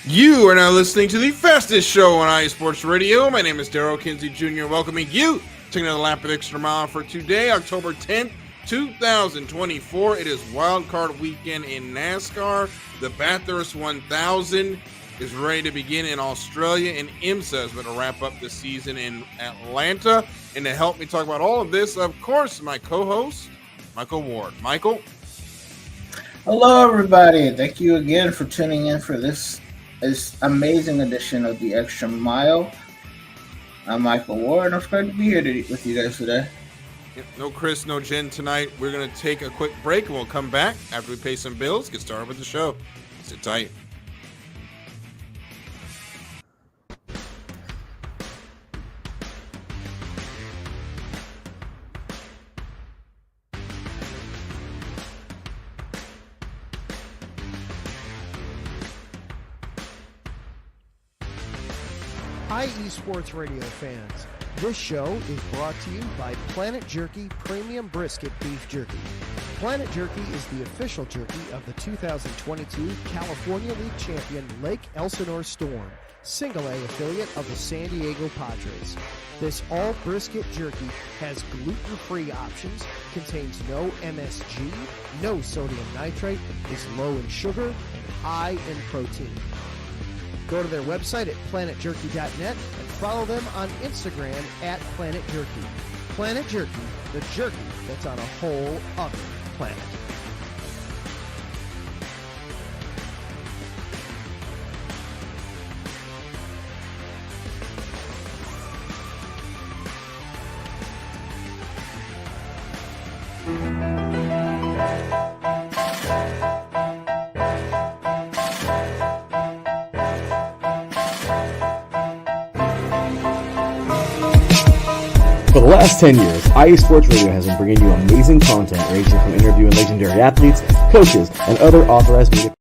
You are now listening to the fastest show on iSports Radio. My name is Darryl Kinsey Jr. welcoming you to another lap of Extra Mile for today, October 10th, 2024. It is Wildcard weekend in NASCAR. The Bathurst 1000 is ready to begin in Australia, and IMSA is going to wrap up the season in Atlanta. And to help me talk about all of this, of course, my co-host, Michael Ward. Michael? Hello, everybody. Thank you again for tuning in for this amazing edition of the Extra Mile. I'm Michael Ward, and I'm glad to be here with you guys today. No Chris, no Jenn tonight. We're going to take a quick break, and we'll come back after we pay some bills, get started with the show. Sit tight. Hi, eSports Radio fans. This show is brought to you by Planet Jerky Premium Brisket Beef Jerky. Planet Jerky is the official jerky of the 2022 California League champion Lake Elsinore Storm, single-A affiliate of the San Diego Padres. This all-brisket jerky has gluten-free options, contains no MSG, no sodium nitrate, is low in sugar, and high in protein. Go to their website at planetjerky.net and follow them on Instagram at Planet Jerky. Planet Jerky, the jerky that's on a whole other planet. For the last 10 years, iSports Radio has been bringing you amazing content ranging from interviewing legendary athletes, coaches, and other authorized media.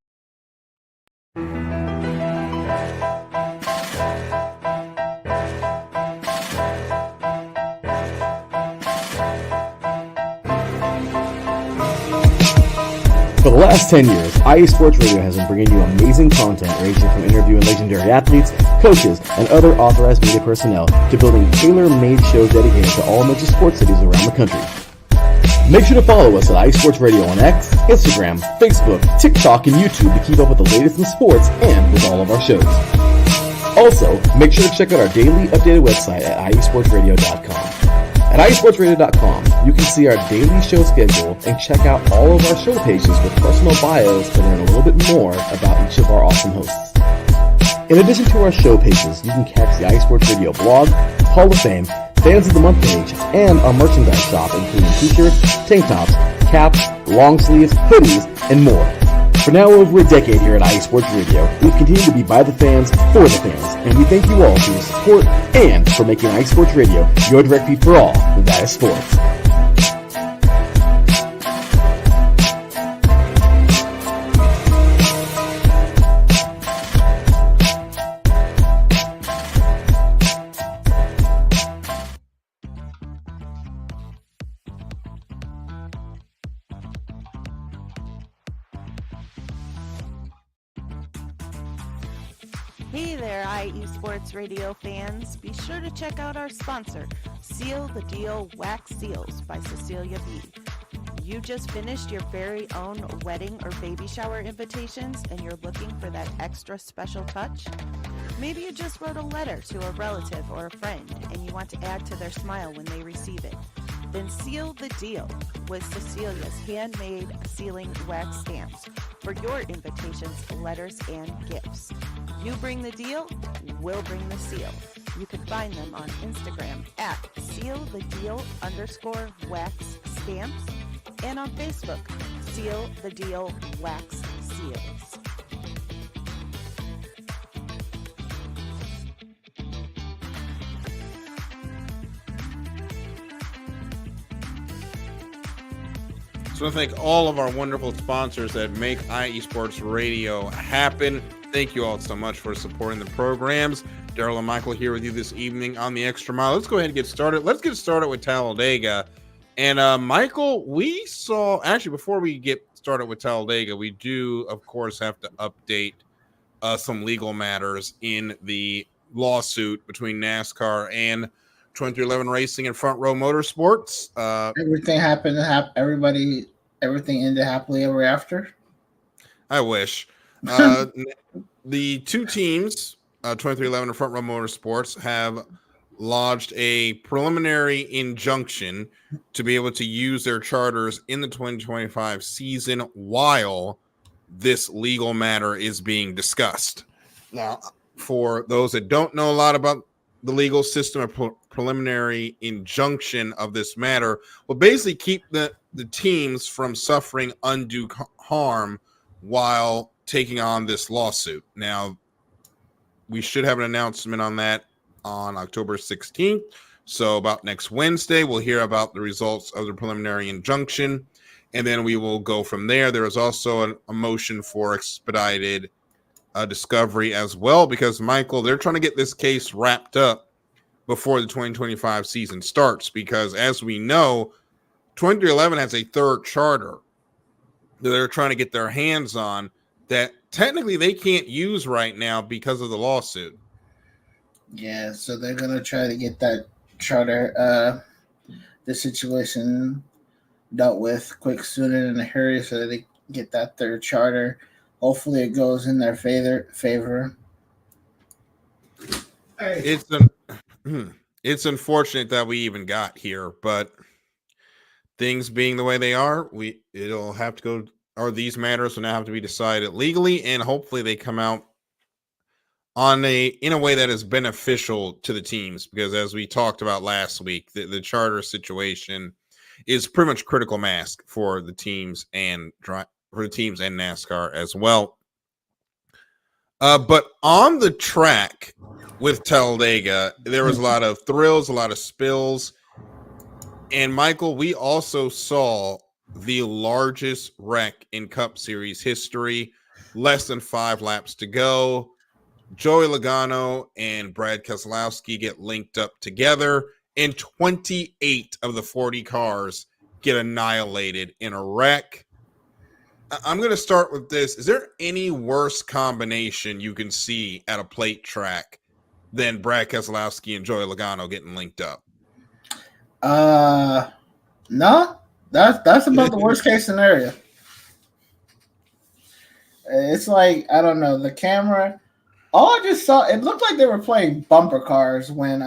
For the last 10 years, iSports Radio has been bringing you amazing content ranging from interviewing legendary athletes, coaches, and other authorized media personnel to building tailor-made shows dedicated to all major sports cities around the country. Make sure to follow us at iSports Radio on X, Instagram, Facebook, TikTok, and YouTube to keep up with the latest in sports and with all of our shows. Also, make sure to check out our daily updated website at iSportsRadio.com. At iSportsRadio.com, you can see our daily show schedule and check out all of our show pages with personal bios to learn a little bit more about each of our awesome hosts. In addition to our show pages, you can catch the iSports Radio blog, Hall of Fame, Fans of the Month page, and our merchandise shop including t-shirts, tank tops, caps, long sleeves, hoodies, and more. For now over a decade here at iSports Radio, we've continued to be by the fans, for the fans, and we thank you all for your support and for making iSports Radio your direct feed for all that is sports. Hey there, iEsports Radio fans. Be sure to check out our sponsor, Seal the Deal Wax Seals by Cecilia B. You just finished your very own wedding or baby shower invitations and you're looking for that extra special touch? Maybe you just wrote a letter to a relative or a friend and you want to add to their smile when they receive it. Then seal the deal with Cecilia's handmade sealing wax stamps for your invitations, letters, and gifts. You bring the deal, we'll bring the seal. You can find them on Instagram at sealthedeal_wax stamps and on Facebook, Seal the Deal Wax Seals. So I want to thank all of our wonderful sponsors that make iEsports Radio happen. Thank you all so much for supporting the programs. Darryl and Michael here with you this evening on the Extra Mile. Let's go ahead and get started. Let's get started with Talladega. And Michael, we saw, actually, before we get started with Talladega, we do, of course, have to update some legal matters in the lawsuit between NASCAR and 2311 Racing and Front Row Motorsports. Everything happened. Everything ended happily ever after. I wish. The two teams, 2311 and Front Row Motorsports, have lodged a preliminary injunction to be able to use their charters in the 2025 season while this legal matter is being discussed. Now, for those that don't know a lot about the legal system, a preliminary injunction of this matter will basically keep the teams from suffering undue harm while taking on this lawsuit. Now, we should have an announcement on that on October 16th. So about next Wednesday, we'll hear about the results of the preliminary injunction, and then we will go from there. There is also a motion for expedited discovery as well, because, Michael, they're trying to get this case wrapped up before the 2025 season starts, because as we know, 2311 has a third charter that they're trying to get their hands on that technically they can't use right now because of the lawsuit. Yeah, so they're going to try to get that charter, the situation dealt with quick, sooner in a hurry, so that they get that third charter. Hopefully it goes in their favor. It's unfortunate that we even got here, but things being the way they are, it'll have to go, or these matters will now have to be decided legally, and hopefully they come out in a way that is beneficial to the teams, because as we talked about last week, the charter situation is pretty much critical mass for the teams and NASCAR as well. But on the track with Talladega, there was a lot of thrills, a lot of spills. And Michael, we also saw the largest wreck in Cup Series history. Less than 5 laps to go. Joey Logano and Brad Keselowski get linked up together, and 28 of the 40 cars get annihilated in a wreck. I'm going to start with this. Is there any worse combination you can see at a plate track than Brad Keselowski and Joey Logano getting linked up? No. That's about the worst case scenario. It's like, I don't know, the camera. All I just saw, it looked like they were playing bumper cars when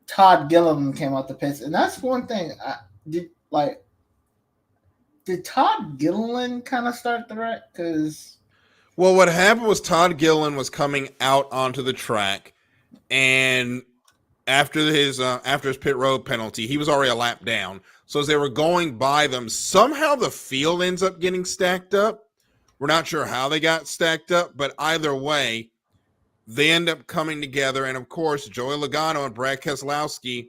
Todd Gilliland came out the pits, and that's one thing. Did Todd Gilliland kind of start the wreck? Well, what happened was Todd Gilliland was coming out onto the track, and after his pit road penalty, he was already a lap down. So as they were going by them, somehow the field ends up getting stacked up. We're not sure how they got stacked up, but either way, they end up coming together. And, of course, Joey Logano and Brad Keselowski,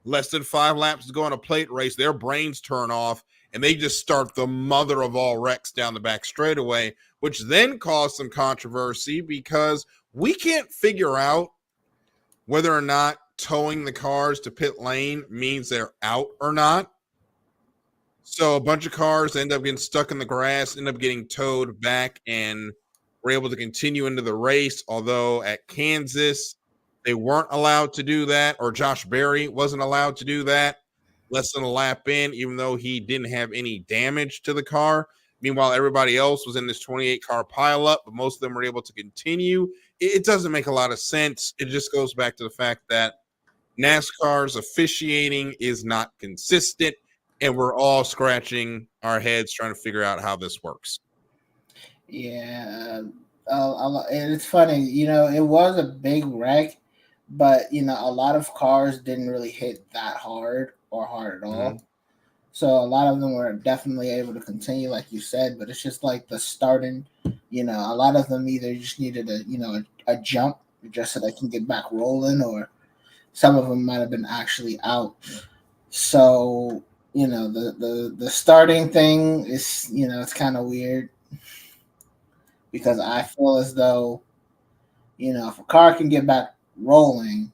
less than 5 laps to go on a plate race, their brains turn off, and they just start the mother of all wrecks down the back straightaway, which then caused some controversy because we can't figure out whether or not towing the cars to pit lane means they're out or not. So a bunch of cars end up getting stuck in the grass, end up getting towed back, and were able to continue into the race. Although at Kansas, they weren't allowed to do that, or Josh Berry wasn't allowed to do that less than a lap in, even though he didn't have any damage to the car. Meanwhile, everybody else was in this 28-car pileup, but most of them were able to continue. It doesn't make a lot of sense. It just goes back to the fact that NASCAR's officiating is not consistent, and we're all scratching our heads trying to figure out how this works. Yeah, and it's funny, it was a big wreck, but, a lot of cars didn't really hit that hard or hard at all. Mm-hmm. So a lot of them were definitely able to continue, like you said, but it's just like the starting, a lot of them either just needed a jump just so they can get back rolling, or some of them might have been actually out. So, the starting thing is, it's kind of weird because I feel as though, if a car can get back rolling,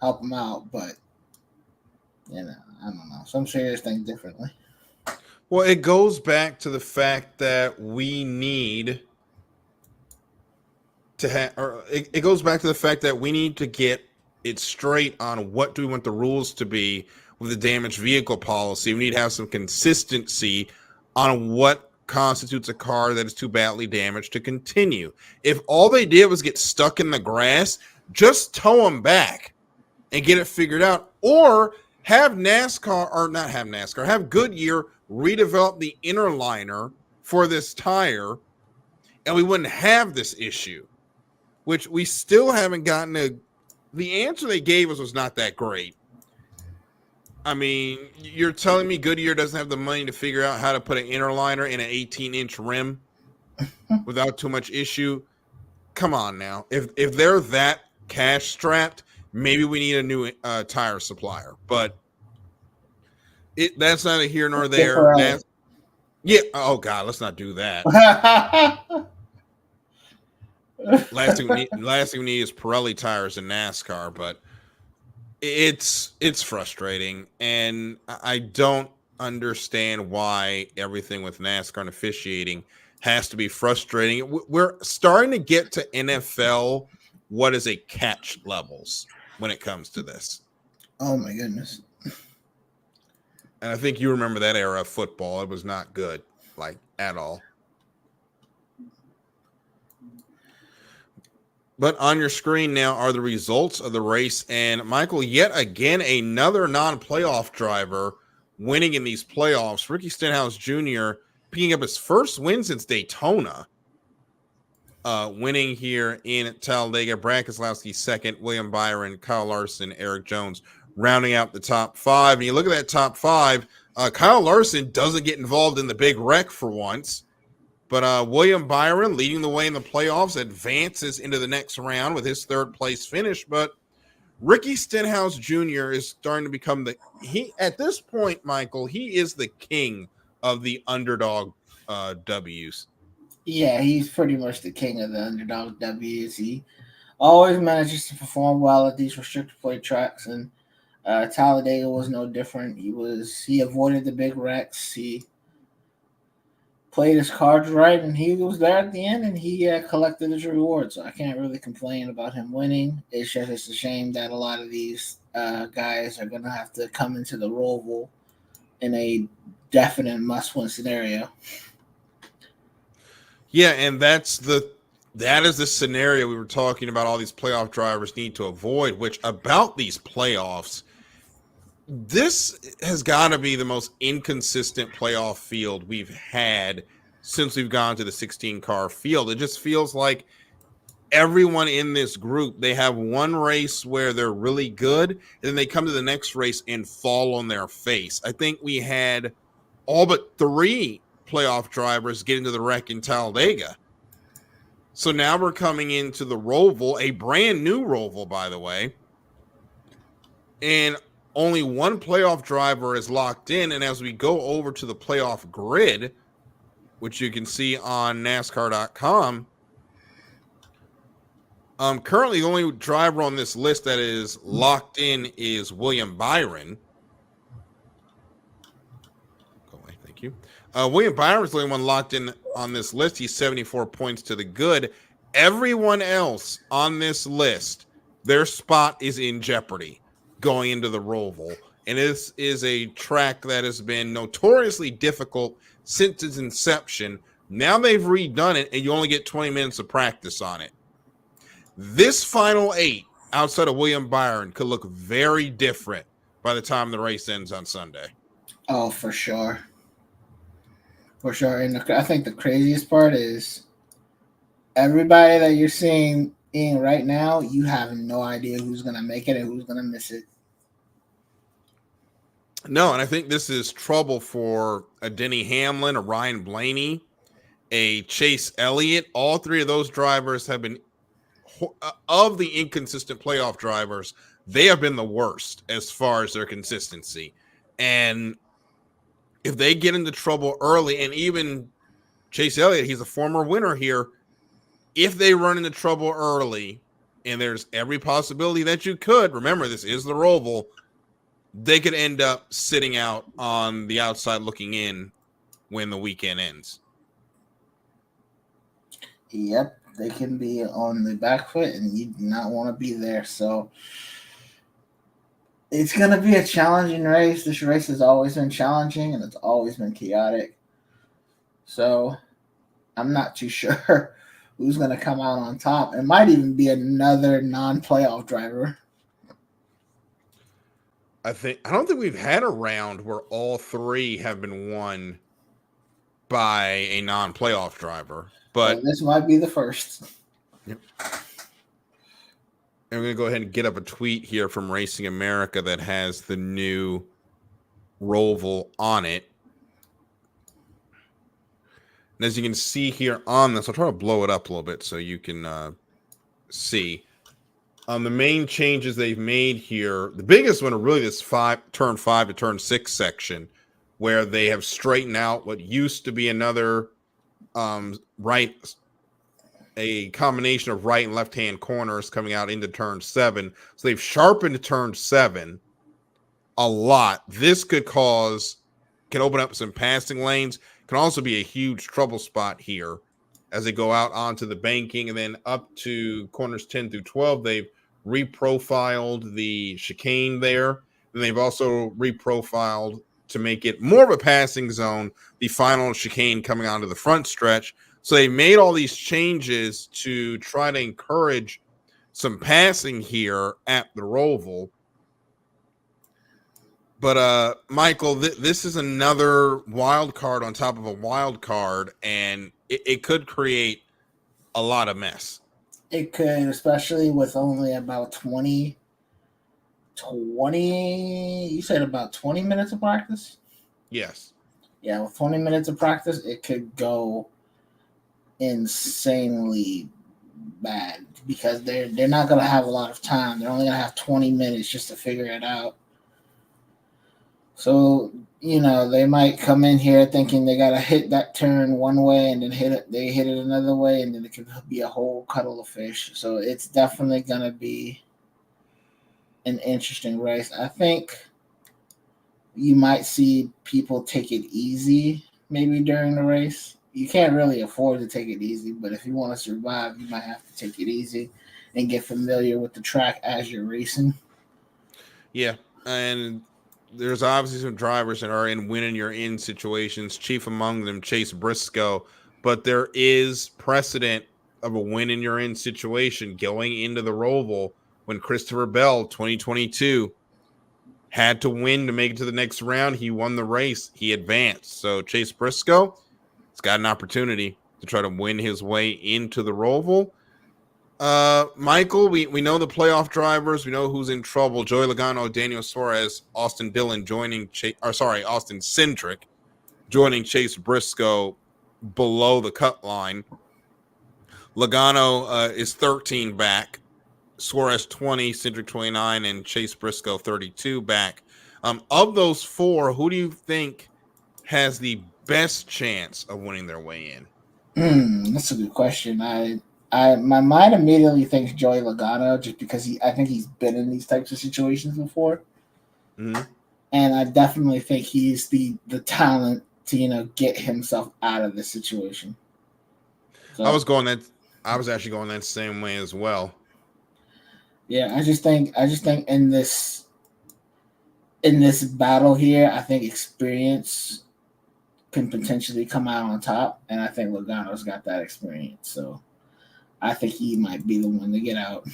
help them out. But, I don't know. Some serious things differently. Well, it goes back to the fact that we need to have, or it goes back to the fact that we need to get it straight on what do we want the rules to be with the damaged vehicle policy. We need to have some consistency on what constitutes a car that is too badly damaged to continue. If all they did was get stuck in the grass, just tow them back and get it figured out, or have NASCAR, or not have NASCAR, have Goodyear redevelop the inner liner for this tire, and we wouldn't have this issue, which we still haven't gotten the answer they gave us was not that great. I mean, you're telling me Goodyear doesn't have the money to figure out how to put an inner liner in an 18-inch rim without too much issue? Come on now. If they're that cash strapped, maybe we need a new tire supplier. But that's neither here nor there. Yeah. Oh God, let's not do that. Last thing we need is Pirelli tires in NASCAR, but it's frustrating, and I don't understand why everything with NASCAR and officiating has to be frustrating. We're starting to get to NFL what is a catch levels when it comes to this. Oh my goodness. And I think you remember that era of football. It was not good, like, at all. But on your screen now are the results of the race. And, Michael, yet again, another non-playoff driver winning in these playoffs. Ricky Stenhouse Jr. picking up his first win since Daytona. Winning here in Talladega. Brad Keselowski second. William Byron, Kyle Larson, Eric Jones rounding out the top five. And you look at that top five, Kyle Larson doesn't get involved in the big wreck for once. But William Byron, leading the way in the playoffs, advances into the next round with his third place finish. But Ricky Stenhouse Jr. is starting to become at this point, Michael, he is the king of the underdog W's. Yeah, he's pretty much the king of the underdog W's. He always manages to perform well at these restricted plate tracks, and Talladega was no different. He avoided the big wrecks. He played his cards right, and he was there at the end, and he collected his reward. So I can't really complain about him winning. It's just a shame that a lot of these guys are going to have to come into the Roval in a definite must-win scenario. Yeah, and that is the scenario we were talking about all these playoff drivers need to avoid, which about these playoffs, this has got to be the most inconsistent playoff field we've had since we've gone to the 16-car field. It just feels like everyone in this group, they have one race where they're really good, and then they come to the next race and fall on their face. I think we had all but 3 playoff drivers get into the wreck in Talladega. So now we're coming into the Roval, a brand new Roval, by the way, and only one playoff driver is locked in. And as we go over to the playoff grid, which you can see on NASCAR.com, currently the only driver on this list that is locked in is William Byron. Go away, thank you. William Byron's the only one locked in on this list. He's 74 points to the good. Everyone else on this list, their spot is in jeopardy going into the Roval. And this is a track that has been notoriously difficult since its inception. Now they've redone it, and you only get 20 minutes of practice on it. This final 8, outside of William Byron, could look very different by the time the race ends on Sunday. Oh, for sure. For sure. And I think the craziest part is everybody that you're seeing in right now, you have no idea who's going to make it and who's going to miss it. No, and I think this is trouble for a Denny Hamlin, a Ryan Blaney, a Chase Elliott. All 3 of those drivers have been, of the inconsistent playoff drivers, they have been the worst as far as their consistency. And if they get into trouble early, and even Chase Elliott, he's a former winner here, if they run into trouble early, and there's every possibility that you could, remember, this is the Roval, they could end up sitting out on the outside looking in when the weekend ends. Yep, they can be on the back foot, and you do not want to be there. So it's going to be a challenging race. This race has always been challenging, and it's always been chaotic. So I'm not too sure who's going to come out on top. It might even be another non-playoff driver. I don't think we've had a round where all three have been won by a non-playoff driver, but So this might be the first. Yep. And we're going to go ahead and get up a tweet here from Racing America that has the new Roval on it. And as you can see here on this, I'll try to blow it up a little bit so you can see. The main changes they've made here, the biggest one are really this turn 5 to turn 6 section, where they have straightened out what used to be another a combination of right and left-hand corners coming out into turn 7. So they've sharpened turn 7 a lot. This can open up some passing lanes, can also be a huge trouble spot here as they go out onto the banking, and then up to corners 10 through 12, they've reprofiled the chicane there. And they've also reprofiled to make it more of a passing zone, the final chicane coming onto the front stretch. So they made all these changes to try to encourage some passing here at the Roval. But Michael, this is another wild card on top of a wild card, and it could create a lot of mess. It could, especially with only about 20, you said about 20 minutes of practice? Yes. Yeah, with 20 minutes of practice, it could go insanely bad because they're not going to have a lot of time. They're only going to have 20 minutes just to figure it out. So, they might come in here thinking they got to hit that turn one way and then they hit it another way, and then it could be a whole kettle of fish. So it's definitely going to be an interesting race. I think you might see people take it easy maybe during the race. You can't really afford to take it easy, but if you want to survive, you might have to take it easy and get familiar with the track as you're racing. Yeah, and there's obviously some drivers that are in winning you're in situations, chief among them Chase Briscoe, but there is precedent of a win and you're in situation going into the Roval when Christopher Bell 2022 had to win to make it to the next round. He won the race, he advanced. So Chase Briscoe has got an opportunity to try to win his way into the Roval. Michael, we know the playoff drivers. We know who's in trouble. Joey Logano, Daniel Suarez, Austin Dillon Austin Cindric joining Chase Briscoe below the cut line. Logano is 13 back, Suarez 20, Cindric 29, and Chase Briscoe 32 back. Of those four, who do you think has the best chance of winning their way in? That's a good question. My mind immediately thinks Joey Logano just because I think he's been in these types of situations before. Mm-hmm. And I definitely think he's the talent to, get himself out of this situation. So, I was actually going that same way as well. Yeah, I just think in this battle here, I think experience can potentially come out on top, and I think Logano's got that experience. So I think he might be the one to get out.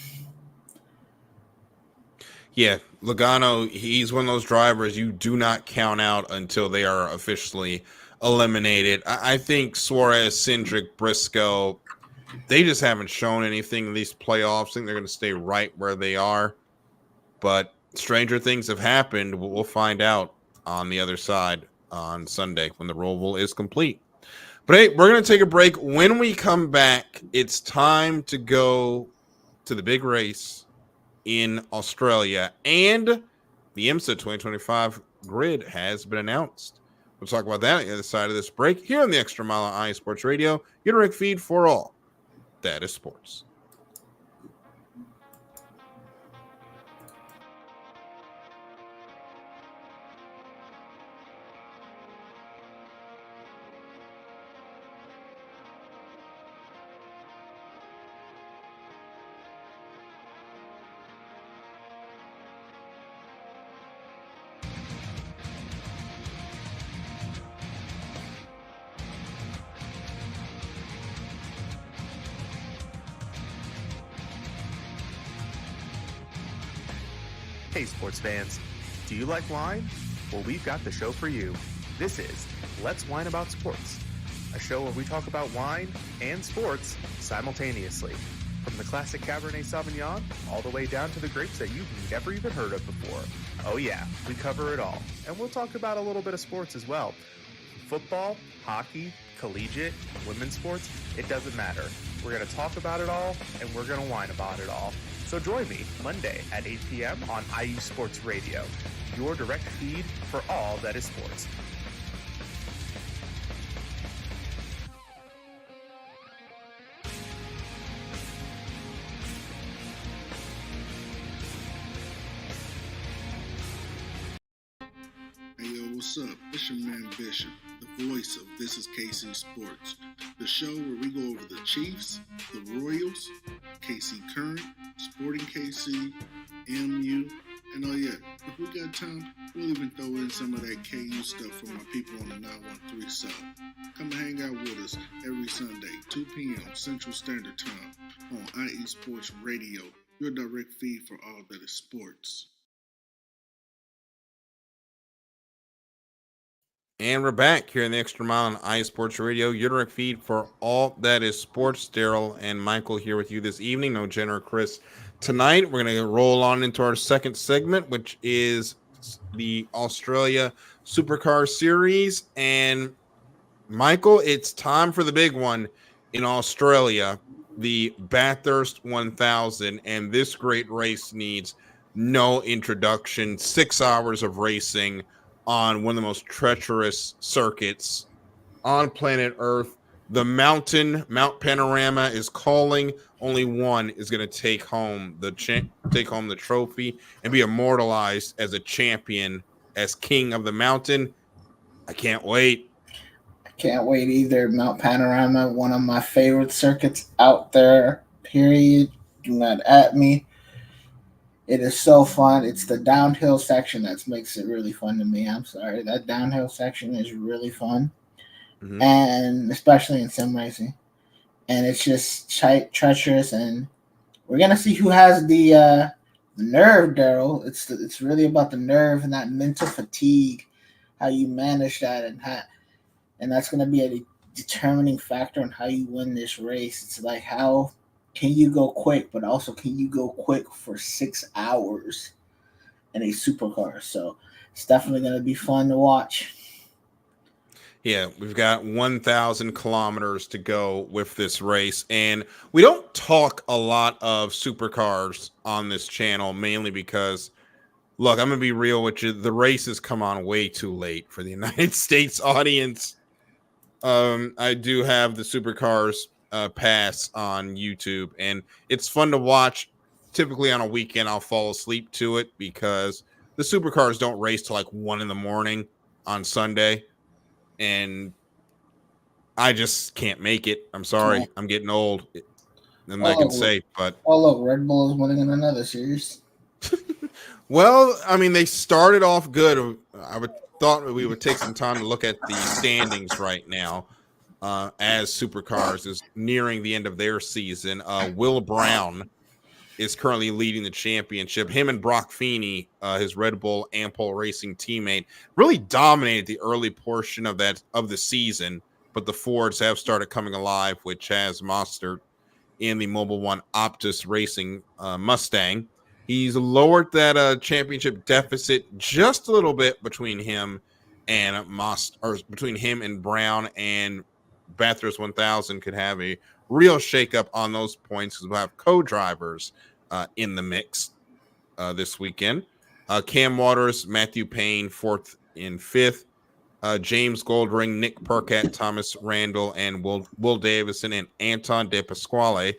Yeah, Logano, he's one of those drivers you do not count out until they are officially eliminated. I think Suarez, Cindric, Briscoe, they just haven't shown anything in these playoffs. I think they're going to stay right where they are. But stranger things have happened. We'll find out on the other side on Sunday when the Roval is complete. But hey, we're going to take a break. When we come back, it's time to go to the big race in Australia, and the IMSA 2025 grid has been announced. We'll talk about that on the other side of this break here on the Extra Mile on iSports Radio, your direct feed for all that is sports. Hey sports fans, do you like wine? Well, we've got the show for you. This is Let's Wine About Sports, a show where we talk about wine and sports simultaneously. From the classic Cabernet Sauvignon all the way down to the grapes that you've never even heard of before. Oh yeah, we cover it all. And we'll talk about a little bit of sports as well. Football, hockey, collegiate, women's sports, it doesn't matter. We're going to talk about it all, and we're going to whine about it all. So join me Monday at 8 p.m. on IU Sports Radio, your direct feed for all that is sports. Hey yo, what's up? It's your man Bishop, the voice of This Is KC Sports, the show where we go over the Chiefs, the Royals, KC Current, Sporting KC, MU, and oh yeah, if we got time, we'll even throw in some of that KU stuff for my people on the 913 South. Come and hang out with us every Sunday, 2 p.m. Central Standard Time on IE Sports Radio, your direct feed for all that is sports. And we're back here in the Extra Mile on iSports Radio, your direct feed for all that is sports. Darryl and Michael here with you this evening. No Jenn or Chris tonight. We're going to roll on into our second segment, which is the Australia Supercar Series. And Michael, it's time for the big one in Australia, the Bathurst 1000. And this great race needs no introduction. 6 hours of racing on one of the most treacherous circuits on planet Earth. The Mount Panorama is calling. Only one is going to take home the trophy and be immortalized as a champion, as king of the mountain. I can't wait. I can't wait either. Mount Panorama, one of my favorite circuits out there, period. Do not at me. It is so fun. It's the downhill section that makes it really fun to me. I'm sorry. That downhill section is really fun. Mm-hmm. And especially in sim racing. And it's just treacherous. And we're going to see who has the nerve, Darryl. It's really about the nerve and that mental fatigue, how you manage that. And that's going to be a determining factor on how you win this race. It's like how can you go quick, but also can you go quick for 6 hours in a supercar? So it's definitely going to be fun to watch. Yeah, we've got 1,000 kilometers to go with this race. And we don't talk a lot of supercars on this channel, mainly because, look, I'm going to be real with you. The races come on way too late for the United States audience. I do have the supercars pass on YouTube, and it's fun to watch. Typically on a weekend I'll fall asleep to it because the supercars don't race till like 1 a.m. on Sunday, and I just can't make it. I'm sorry. Yeah. I'm getting old. And I can say, but look, Red Bull is winning in another series. Well, I mean, they started off good. I thought we would take some time to look at the standings right now. As supercars is nearing the end of their season. Will Brown is currently leading the championship. Him and Brock Feeney, his Red Bull Ampol Racing teammate, really dominated the early portion of the season, but the Fords have started coming alive with Chaz Mostert in the Mobil 1 Optus Racing Mustang. He's lowered that championship deficit just a little bit between him and between him and Brown, and Bathurst 1000 could have a real shakeup on those points because we'll have co-drivers in the mix this weekend. Cam Waters, Matthew Payne, 4th and 5th. James Goldring, Nick Percat, Thomas Randall, and Will Davison and Anton De Pasquale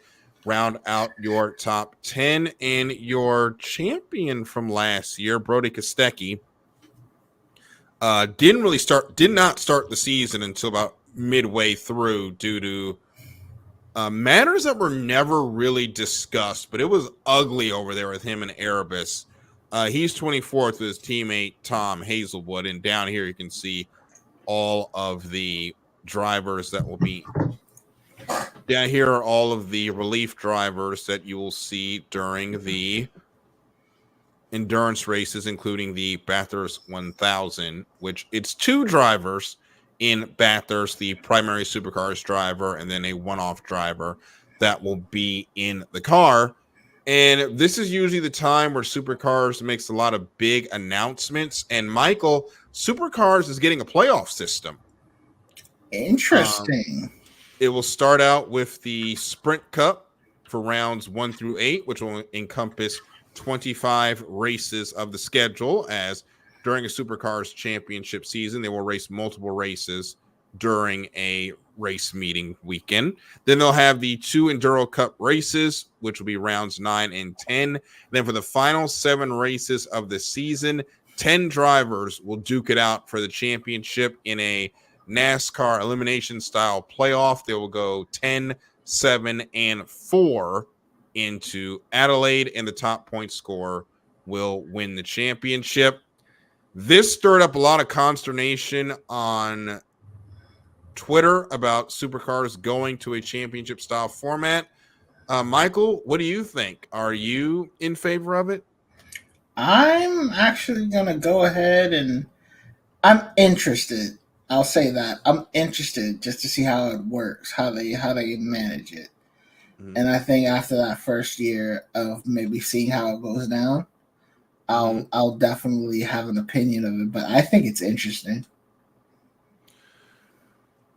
round out your top 10. And your champion from last year, Brody Kostecki, did not start the season until about midway through due to matters that were never really discussed, but it was ugly over there with him and Erebus. He's 24th with his teammate Tom Hazelwood, and down here you can see all of the drivers that will be down here are all of the relief drivers that you will see during the endurance races, including the Bathurst 1000, which it's 2 drivers in Bathurst, the primary supercars driver and then a one-off driver that will be in the car. And this is usually the time where Supercars makes a lot of big announcements. And Michael, Supercars is getting a playoff system. Interesting. It will start out with the Sprint Cup for rounds 1 through 8, which will encompass 25 races of the schedule, as during a Supercars championship season, they will race multiple races during a race meeting weekend. Then they'll have the 2 Enduro Cup races, which will be rounds 9 and 10. Then for the final 7 races of the season, 10 drivers will duke it out for the championship in a NASCAR elimination style playoff. They will go 10, 7, and 4 into Adelaide, and the top point scorer will win the championship. This stirred up a lot of consternation on Twitter about Supercars going to a championship style format. Michael, what do you think? Are you in favor of it? I'm actually going to go ahead and I'm interested. I'll say that. I'm interested just to see how it works, how they manage it. Mm-hmm. And I think after that first year of maybe seeing how it goes down, I'll definitely have an opinion of it, but I think it's interesting.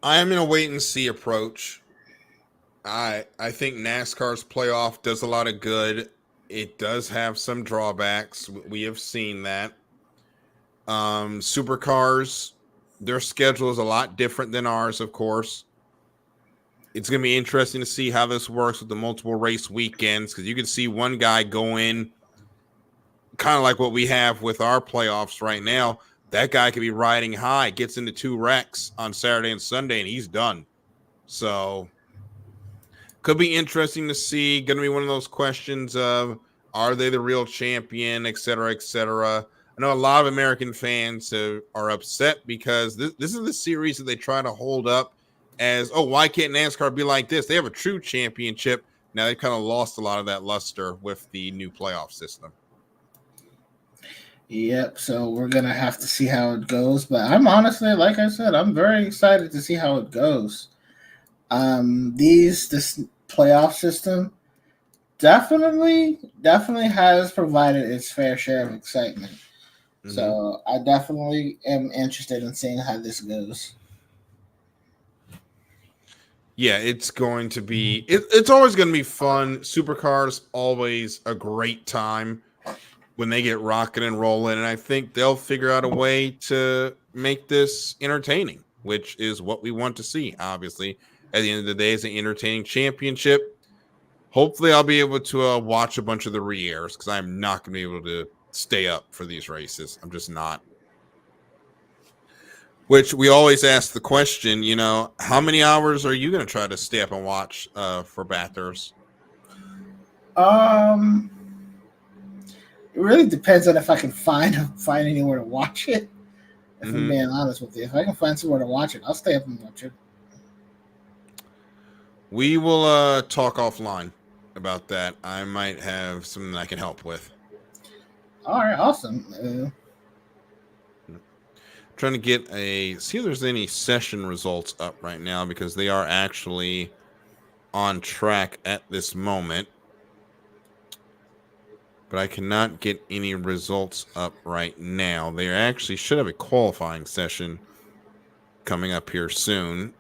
I'm in a wait and see approach. I think NASCAR's playoff does a lot of good. It does have some drawbacks. We have seen that. Supercars, their schedule is a lot different than ours, of course. It's going to be interesting to see how this works with the multiple race weekends, because you can see one guy go in kind of like what we have with our playoffs right now. That guy could be riding high, gets into 2 wrecks on Saturday and Sunday, and he's done. So could be interesting to see. Going to be one of those questions of, are they the real champion, et cetera, et cetera. I know a lot of American fans are upset because this is the series that they try to hold up as, oh, why can't NASCAR be like this? They have a true championship. Now they've kind of lost a lot of that luster with the new playoff system. Yep, so we're going to have to see how it goes. But I'm honestly, like I said, I'm very excited to see how it goes. This playoff system definitely has provided its fair share of excitement. Mm-hmm. So I definitely am interested in seeing how this goes. Yeah, it's going to be it's always going to be fun. Supercars, always a great time when they get rocking and rolling, and I think they'll figure out a way to make this entertaining, which is what we want to see. Obviously, at the end of the day, it's an entertaining championship. Hopefully, I'll be able to watch a bunch of the re-airs, because I'm not going to be able to stay up for these races. I'm just not. Which we always ask the question, how many hours are you going to try to stay up and watch for Bathurst? It really depends on if I can find anywhere to watch it. If I'm being honest with you, if I can find somewhere to watch it, I'll stay up and watch it. We will talk offline about that. I might have something I can help with. All right, awesome. Trying to get see if there's any session results up right now, because they are actually on track at this moment. But I cannot get any results up right now. They actually should have a qualifying session coming up here soon.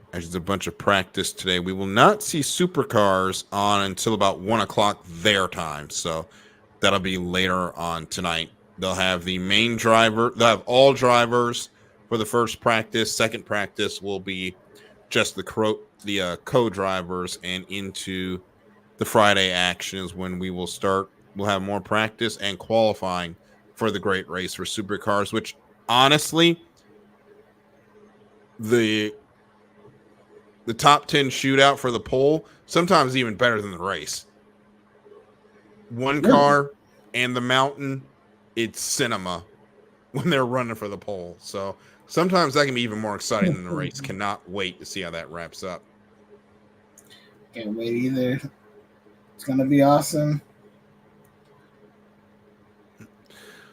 Actually, there's a bunch of practice today. We will not see Supercars on until about 1 o'clock their time. So that'll be later on tonight. They'll have the main driver. They'll have all drivers for the first practice. Second practice will be just the co-drivers, and into the Friday action is when we will start. We'll have more practice and qualifying for the great race for Supercars, which honestly, the top 10 shootout for the pole, sometimes even better than the race. One car and the mountain, it's cinema when they're running for the pole. So sometimes that can be even more exciting than the race. Cannot wait to see how that wraps up. Can't wait either. It's going to be awesome.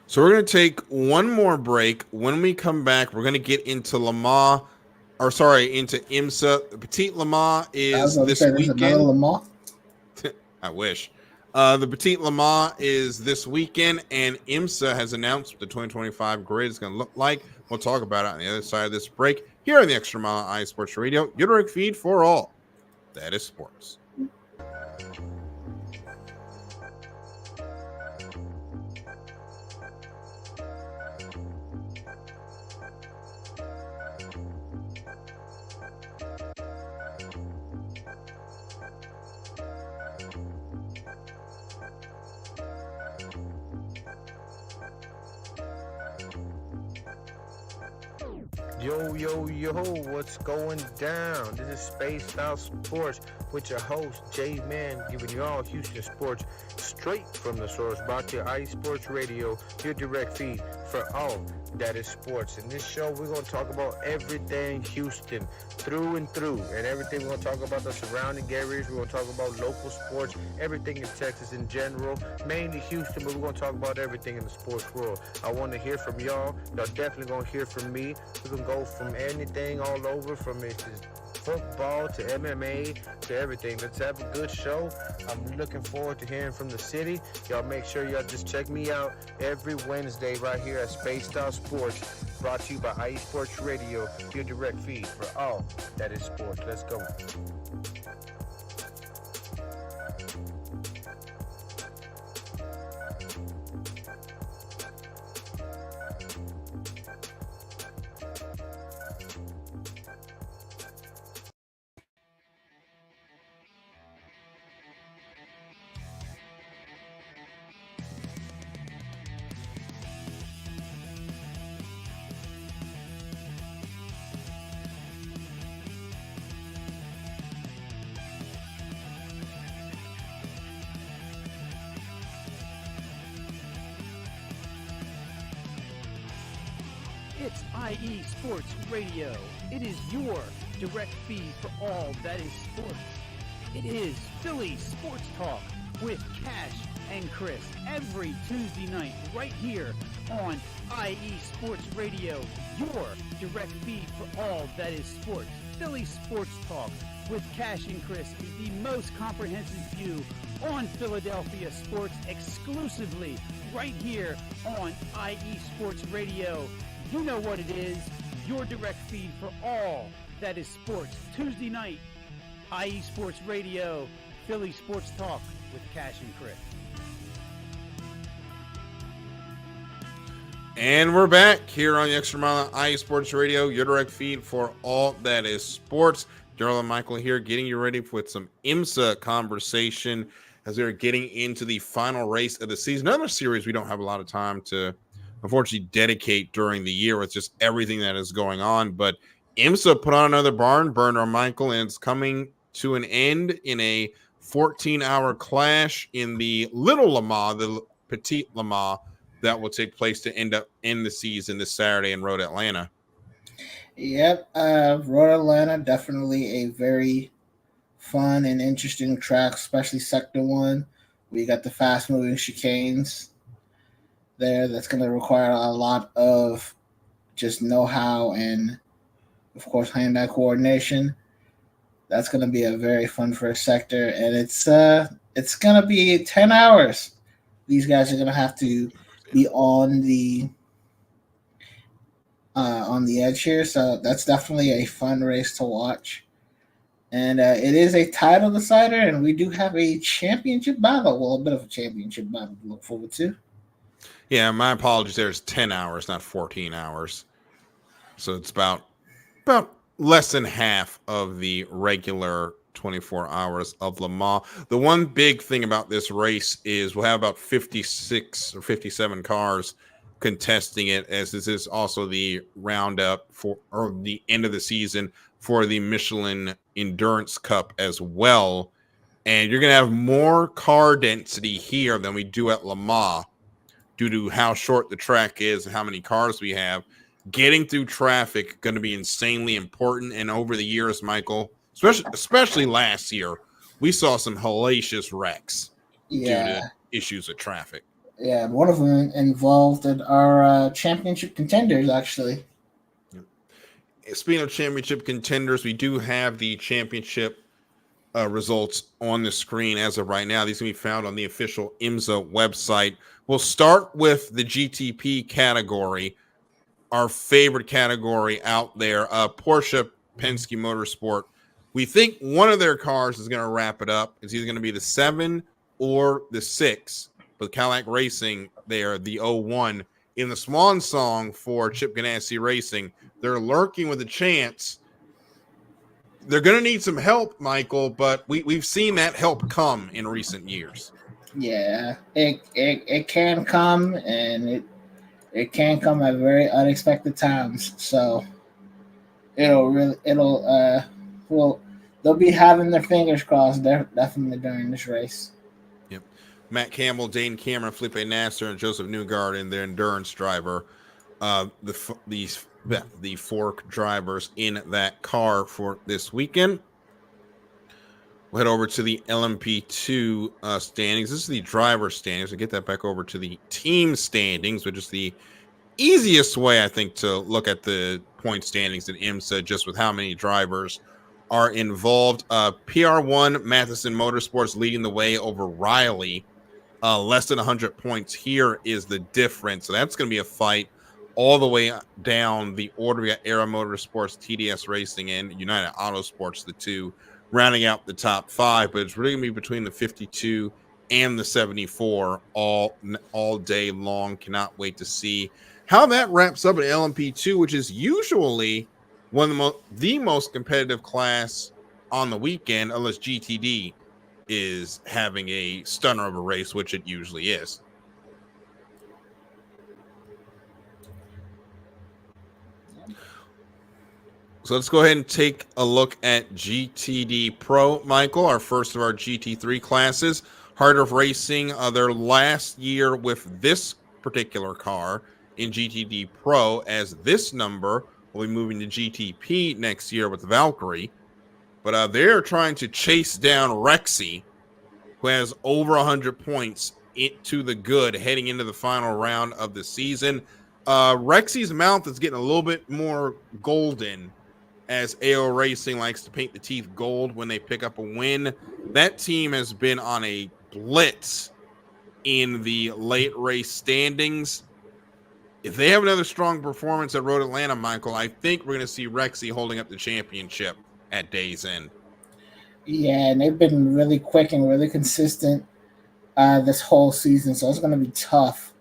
So we're going to take one more break. When we come back, we're going to get into into IMSA. The Petite Le Mans I was is going to this say there's another weekend. Le Mans. I wish. The Petite Le Mans is this weekend, and IMSA has announced what the 2025 grid is going to look like. We'll talk about it on the other side of this break here on the Extra Mile on iSports Radio, your direct feed for all that is sports. Yo, what's going down? This is Spaced Out Sports with your host, J-Man, giving you all Houston sports straight from the source, brought to you iSports Radio, your direct feed for all that is sports. In this show, we're going to talk about everything Houston, through and through, and everything. We're going to talk about the surrounding areas. We're going to talk about local sports, everything in Texas in general, mainly Houston, but we're going to talk about everything in the sports world. I want to hear from y'all. Y'all definitely going to hear from me. We're going to go from anything all over, from football to MMA to everything. Let's have a good show. I'm looking forward to hearing from the city. Y'all make sure y'all just check me out every Wednesday right here at Spaced Out Sports, brought to you by iSports Radio, your direct feed for all that is sports. Let's go. It's IE Sports Radio. It is your direct feed for all that is sports. It is Philly Sports Talk with Cash and Chris every Tuesday night right here on IE Sports Radio, your direct feed for all that is sports. Philly Sports Talk with Cash and Chris is the most comprehensive view on Philadelphia sports exclusively right here on IE Sports Radio. You know what it is, your direct feed for all that is sports. Tuesday night, IE Sports Radio, Philly Sports Talk with Cash and Chris. And we're back here on the Extra Mile on IE Sports Radio, your direct feed for all that is sports. Darryl and Michael here, getting you ready with some IMSA conversation as we're getting into the final race of the season. Another series we don't have a lot of time to unfortunately dedicate during the year with just everything that is going on. But IMSA put on another barn burner, Michael, and it's coming to an end in a 14-hour clash in the Little Le Mans, the Petite Le Mans, that will take place to end the season this Saturday in Road Atlanta. Yep, Road Atlanta, definitely a very fun and interesting track, especially Sector 1. We got the fast-moving chicanes there. That's going to require a lot of just know-how and, of course, hand-eye coordination. That's going to be a very fun first sector, and it's going to be 10 hours. These guys are going to have to be on the edge here, so that's definitely a fun race to watch. And it is a title decider, and we do have a championship battle. Well, a bit of a championship battle to look forward to. Yeah, my apologies. There's 10 hours, not 14 hours. So it's about less than half of the regular 24 hours of Le Mans. The one big thing about this race is we'll have about 56 or 57 cars contesting it, as this is also the roundup or the end of the season for the Michelin Endurance Cup as well. And you're going to have more car density here than we do at Le Mans, due to how short the track is and how many cars we have. Getting through traffic going to be insanely important. And over the years, Michael, especially last year, we saw some hellacious wrecks due to issues with traffic. Yeah, one of them involved in our championship contenders, actually. Speaking of championship contenders, we do have the championship results on the screen as of right now. These can be found on the official IMSA website. We'll start with the GTP category, our favorite category out there. Porsche Penske Motorsport. We think one of their cars is going to wrap it up. It's either going to be the 7 or the 6. But Cadillac Racing, they are the 01. In the swan song for Chip Ganassi Racing, they're lurking with a chance. They're going to need some help, Michael, but we've seen that help come in recent years. Yeah, it can come, and it can come at very unexpected times. So they'll be having their fingers crossed definitely during this race. Yep. Matt Campbell, Dane Cameron, Felipe Nasser, and Joseph Newgard in their endurance driver. The 4 drivers in that car for this weekend. We'll head over to the LMP2 standings. This is the driver standings. We'll get that back over to the team standings, which is the easiest way, I think, to look at the point standings in IMSA, just with how many drivers are involved. PR1, Matheson Motorsports leading the way over Riley. Less than 100 points here is the difference. So that's going to be a fight all the way down the order. We got Era Motorsports, TDS Racing, and United Autosports, the 2 rounding out the top 5. But it's really going to be between the 52 and the 74 all day long. Cannot wait to see how that wraps up at LMP2, which is usually one of the most competitive class on the weekend, unless GTD is having a stunner of a race, which it usually is. So let's go ahead and take a look at GTD Pro, Michael, our first of our GT3 classes. Heart of Racing, their last year with this particular car in GTD Pro, as this number will be moving to GTP next year with the Valkyrie. But they're trying to chase down Rexy, who has over 100 points to the good heading into the final round of the season. Rexy's mouth is getting a little bit more golden, as AO Racing likes to paint the teeth gold when they pick up a win. That team has been on a blitz in the late race standings. If they have another strong performance at Road Atlanta, Michael, I think we're going to see Rexy holding up the championship at day's end. Yeah, and they've been really quick and really consistent this whole season, so it's going to be tough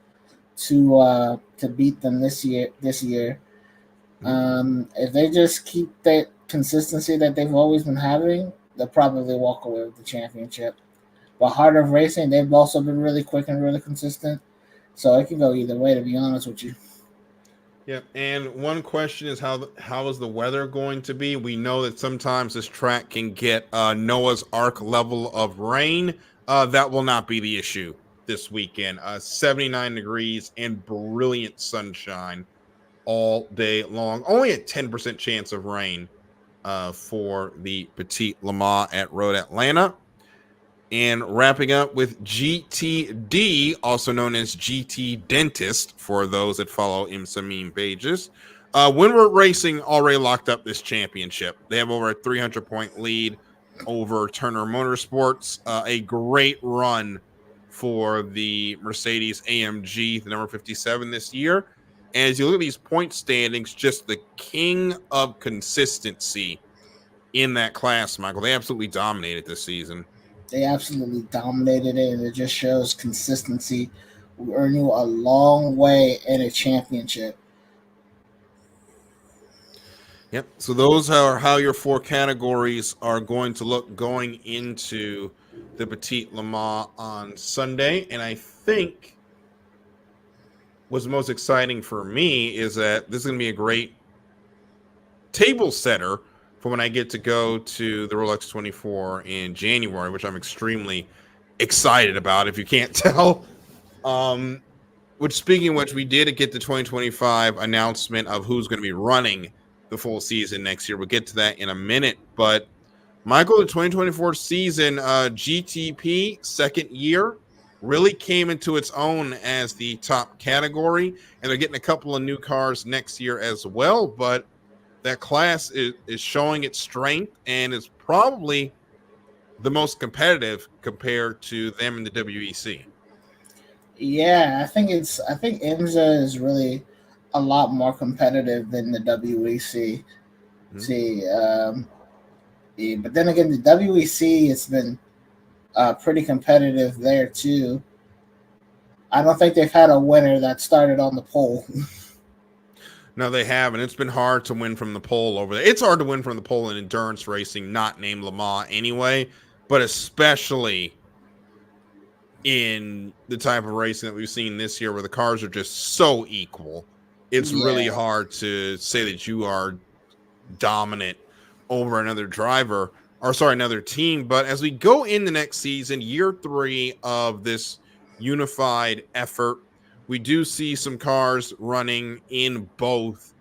to beat them this year. If they just keep that consistency that they've always been having, they'll probably walk away with the championship. But Heart of Racing, they've also been really quick and really consistent, so it can go either way, to be honest with you. Yep, and one question is how is the weather going to be? We know that sometimes this track can get Noah's Ark level of rain. That will not be the issue this weekend. 79 degrees and brilliant sunshine all day long. Only a 10% chance of rain for the Petit Le Mans at Road Atlanta. And wrapping up with GTD, also known as GT Dentist, for those that follow IMSA meme pages. Windward Racing already locked up this championship. They have over a 300-point lead over Turner Motorsports. A great run for the Mercedes AMG, the number 57 this year. And as you look at these point standings, just the king of consistency in that class, Michael. They absolutely dominated this season. They absolutely dominated it, and it just shows consistency will earn you a long way in a championship. Yep. So those are how your 4 categories are going to look going into the Petit Le Mans on Sunday. And I think what's most exciting for me is that this is going to be a great table setter for when I get to go to the Rolex 24 in January, which I'm extremely excited about, if you can't tell. Which, speaking of which, we did get the 2025 announcement of who's going to be running the full season next year. We'll get to that in a minute. But, Michael, the 2024 season, GTP, second year, really came into its own as the top category, and they're getting a couple of new cars next year as well. But that class is showing its strength and is probably the most competitive compared to them in the WEC. Yeah, I think IMSA is really a lot more competitive than the WEC. Yeah, but then again, the WEC has been pretty competitive there too. I don't think they've had a winner that started on the pole. No, they haven't. It's been hard to win from the pole over there. It's hard to win from the pole in endurance racing, not named Le Mans anyway, but especially in the type of racing that we've seen this year where the cars are just so equal. It's really hard to say that you are dominant over another driver, or sorry, another team. But as we go in the next season, year 3 of this unified effort, we do see some cars running in both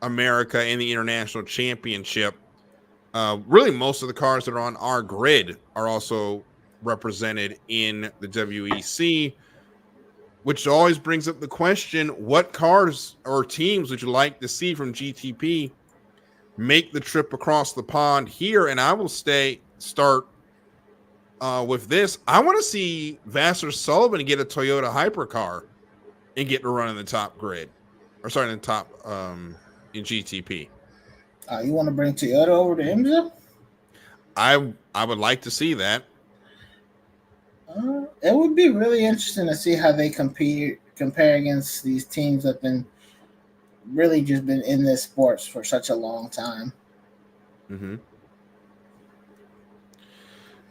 America and the International Championship. Really, most of the cars that are on our grid are also represented in the WEC, which always brings up the question, what cars or teams would you like to see from GTP make the trip across the pond here? And I will start with this. I want to see Vassar Sullivan get a Toyota hypercar and get to run in the top grid, or sorry, in the top in GTP. You want to bring Toyota over to IMSA? I would like to see that. It would be really interesting to see how they compare against these teams that have been really just been in this sports for such a long time. Mm-hmm.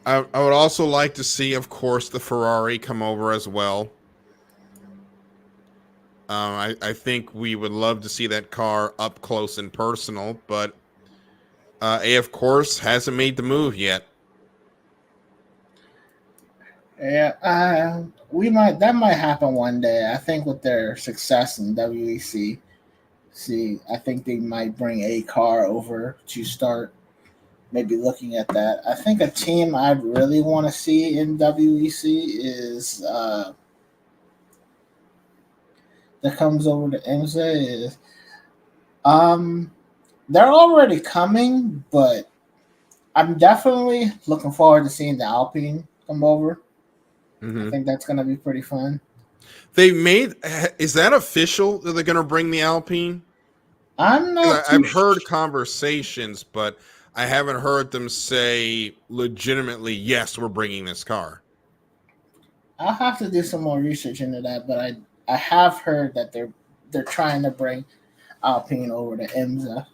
I would also like to see, of course, the Ferrari come over as well. I think we would love to see that car up close and personal, but A, of course, hasn't made the move yet. Yeah, that might happen one day. I think with their success in WEC, I think they might bring a car over to start maybe looking at that. I think a team I'd really want to see in WEC is that comes over to IMSA is they're already coming, but I'm definitely looking forward to seeing the Alpine come over. Mm-hmm. I think that's going to be pretty fun. Is that official that they're going to bring the Alpine? I've heard conversations, but I haven't heard them say legitimately, yes, we're bringing this car. I'll have to do some more research into that, but I have heard that they're trying to bring Alpine over to IMSA.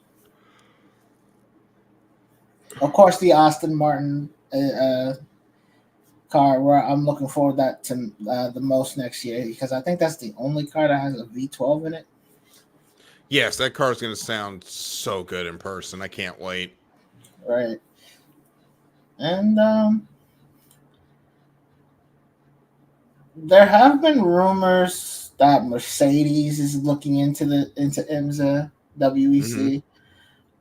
Of course, the Aston Martin car, where I'm looking forward to the most next year, because I think that's the only car that has a V12 in it. Yes, that car is going to sound so good in person. I can't wait. Right. And there have been rumors that Mercedes is looking into IMSA WEC.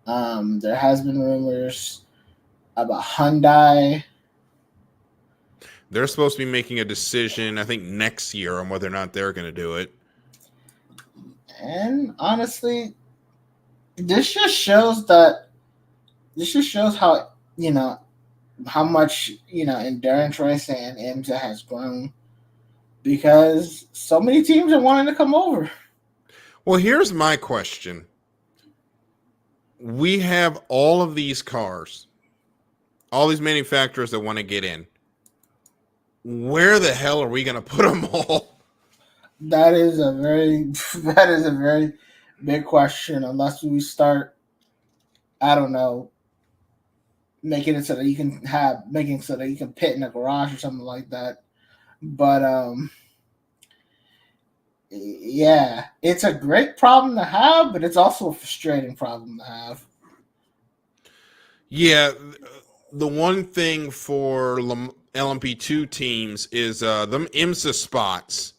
Mm-hmm. There has been rumors about Hyundai. They're supposed to be making a decision, I think, next year on whether or not they're going to do it. And honestly, this just shows how, how much, endurance racing and IMSA has grown, because so many teams are wanting to come over. Well, here's my question. We have all of these cars, all these manufacturers that want to get in. Where the hell are we going to put them all? That is a very big question, unless we start, I don't know, making it so that you can pit in a garage or something like that. But yeah, it's a great problem to have, but it's also a frustrating problem to have. Yeah, the one thing for LMP2 teams is them IMSA spots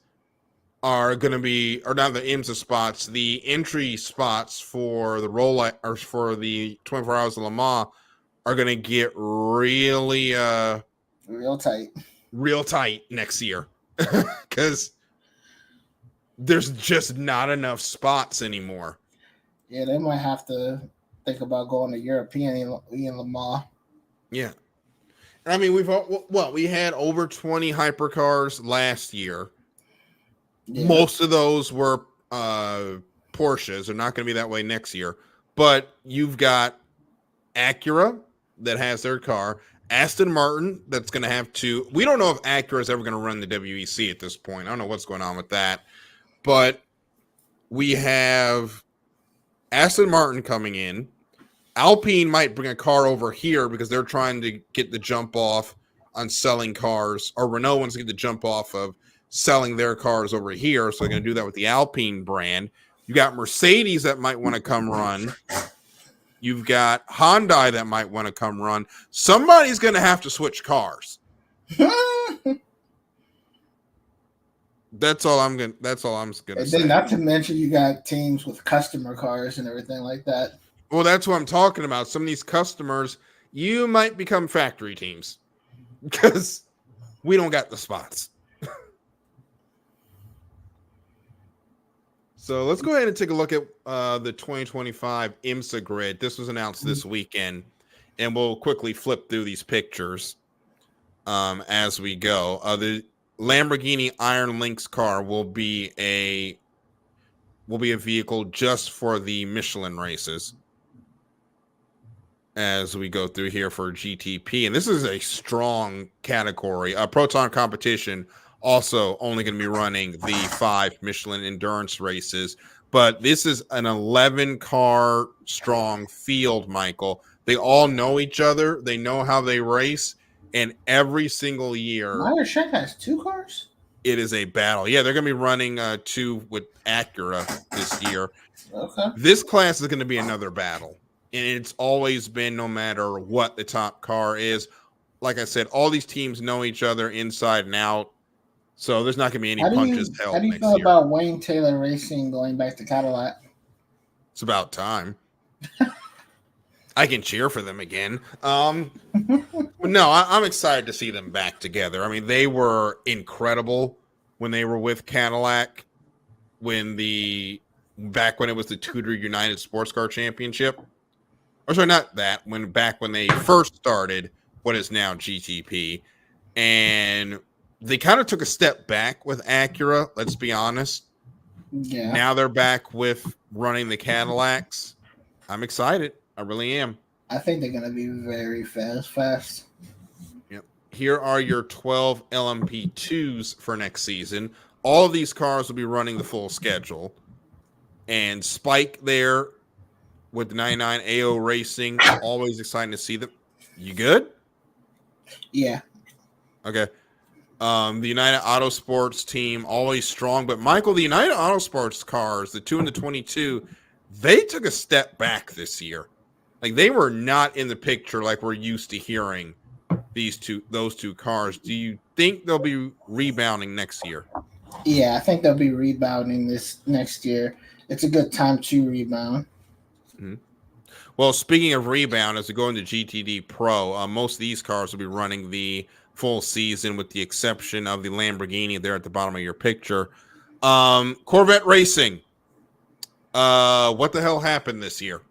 are going to be, or not the IMSA spots, the entry spots for the or for the 24 Hours of Le Mans are going to get really real tight. real tight next year because there's just not enough spots anymore. Yeah, they might have to think about going to European in Le Mans. Yeah. I mean, we had over 20 hypercars last year. Yeah. Most of those were Porsches. They're not going to be that way next year. But you've got Acura that has their car, Aston Martin that's going to have two. We don't know if Acura is ever going to run the WEC at this point. I don't know what's going on with that. But we have Aston Martin coming in. Alpine might bring a car over here because they're trying to get the jump off on selling cars, or Renault wants to get the jump off of selling their cars over here. So they're going to do that with the Alpine brand. You got Mercedes that might want to come run. You've got Hyundai that might want to come run. Somebody's going to have to switch cars. That's all I'm going to say. Then not to mention you got teams with customer cars and everything like that. Well, that's what I'm talking about. Some of these customers, you might become factory teams because we don't got the spots. So let's go ahead and take a look at the 2025 IMSA grid. This was announced this weekend, and we'll quickly flip through these pictures as we go. The Lamborghini Iron Lynx car will be a vehicle just for the Michelin races as we go through here for GTP. And this is a strong category. Proton Competition also only going to be running the 5 Michelin endurance races. But this is an 11-car strong field, Michael. They all know each other. They know how they race. And every single year... Meyer Shank has 2 cars? It is a battle. Yeah, they're going to be running 2 with Acura this year. Okay. This class is going to be another battle. And it's always been, no matter what the top car is. Like I said, all these teams know each other inside and out. So there's not going to be any punches held. How do you feel about Wayne Taylor Racing going back to Cadillac? It's about time. I can cheer for them again. No, I'm excited to see them back together. I mean, they were incredible when they were with Cadillac back when it was the Tudor United Sports Car Championship. Or sorry, not that. Back when they first started what is now GTP. And they kind of took a step back with Acura, let's be honest. Yeah. Now they're back with running the Cadillacs. I'm excited. I really am. I think they're going to be very fast. Yep. Here are your 12 LMP2s for next season. All of these cars will be running the full schedule. And Spike there with the 99 AO Racing, always exciting to see them. You good? Yeah. Okay. The United Autosports team, always strong. But, Michael, the United Autosports cars, the 2 and the 22, they took a step back this year. Like, they were not in the picture like we're used to hearing those two cars. Do you think they'll be rebounding next year? Yeah, I think they'll be rebounding this next year. It's a good time to rebound. Mm-hmm. Well, speaking of rebound, as we go into GTD Pro, most of these cars will be running the full season with the exception of the Lamborghini there at the bottom of your picture. Corvette Racing. What the hell happened this year?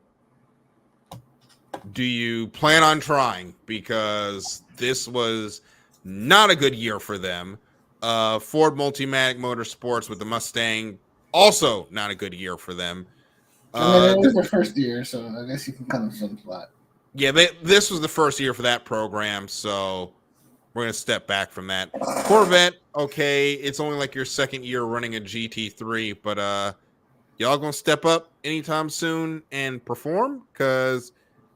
Do you plan on trying? Because this was not a good year for them. Ford Multimatic Motorsports with the Mustang, also not a good year for them. It was their first year, so I guess you can kind of some flat. Yeah, this was the first year for that program, so we're going to step back from that. Corvette, okay, it's only like your second year running a GT3, but y'all going to step up anytime soon and perform? Because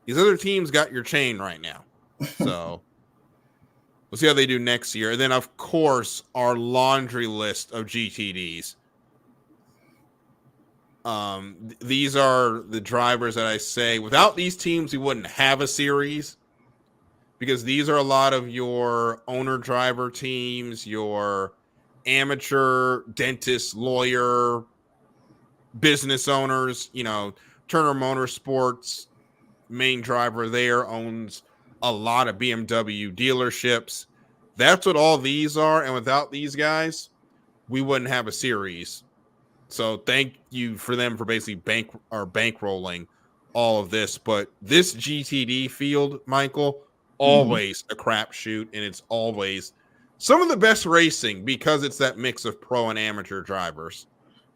these other teams got your chain right now. So we'll see how they do next year. And then, of course, our laundry list of GTDs. These are the drivers that I say, without these teams, we wouldn't have a series because these are a lot of your owner driver teams, your amateur, dentist, lawyer, business owners. Turner Motorsports, main driver there, owns a lot of BMW dealerships. That's what all these are. And without these guys, we wouldn't have a series. So thank you for them for basically bankrolling all of this. But this GTD field, Michael, always a crapshoot, and it's always some of the best racing because it's that mix of pro and amateur drivers.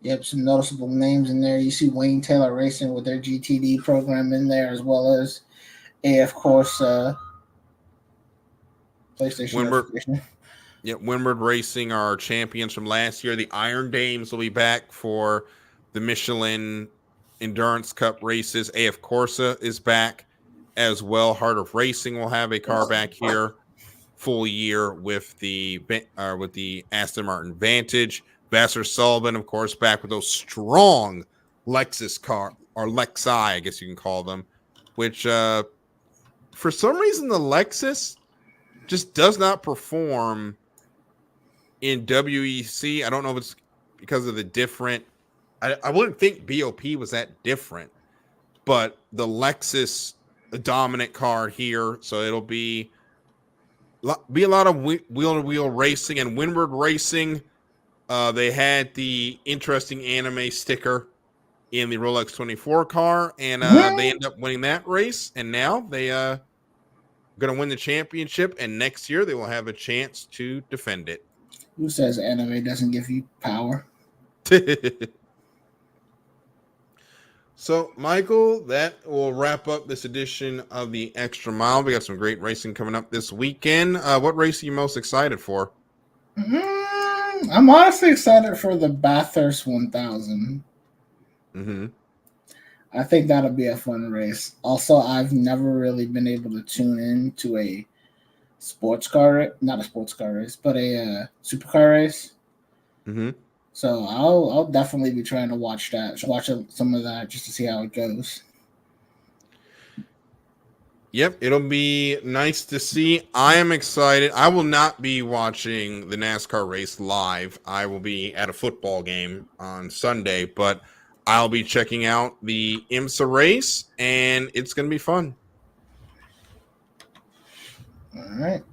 Yep, some noticeable names in there. You see Wayne Taylor Racing with their GTD program in there, as well as of course, PlayStation. Windward Racing are champions from last year. The Iron Dames will be back for the Michelin Endurance Cup races. AF Corsa is back as well. Heart of Racing will have a car back here full year with the Aston Martin Vantage. Vassar Sullivan, of course, back with those strong Lexus car, or Lexi, I guess you can call them, which for some reason the Lexus just does not perform in WEC. I don't know if it's because of the different. I wouldn't think BOP was that different, but the Lexus, the dominant car here, so it'll be a lot of wheel-to-wheel racing and Windward Racing. They had the interesting anime sticker in the Rolex 24 car, and they end up winning that race, and now they going to win the championship, and next year they will have a chance to defend it. Who says anime doesn't give you power? So, Michael, that will wrap up this edition of the Extra Mile. We got some great racing coming up this weekend. What race are you most excited for? I'm honestly excited for the Bathurst 1000. Mm-hmm. I think that'll be a fun race. Also, I've never really been able to tune in to a sports car, not a sports car race, but a supercar race. Mm-hmm. So I'll definitely be trying to watch some of that just to see how it goes. Yep, it'll be nice to see. I am excited. I will not be watching the NASCAR race live. I will be at a football game on Sunday, but I'll be checking out the IMSA race, and it's going to be fun. All right.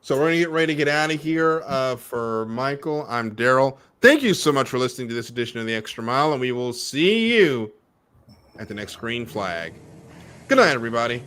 So we're going to get ready to get out of here. For Michael, I'm Darryl. Thank you so much for listening to this edition of The Extra Mile, and we will see you at the next green flag. Good night, everybody.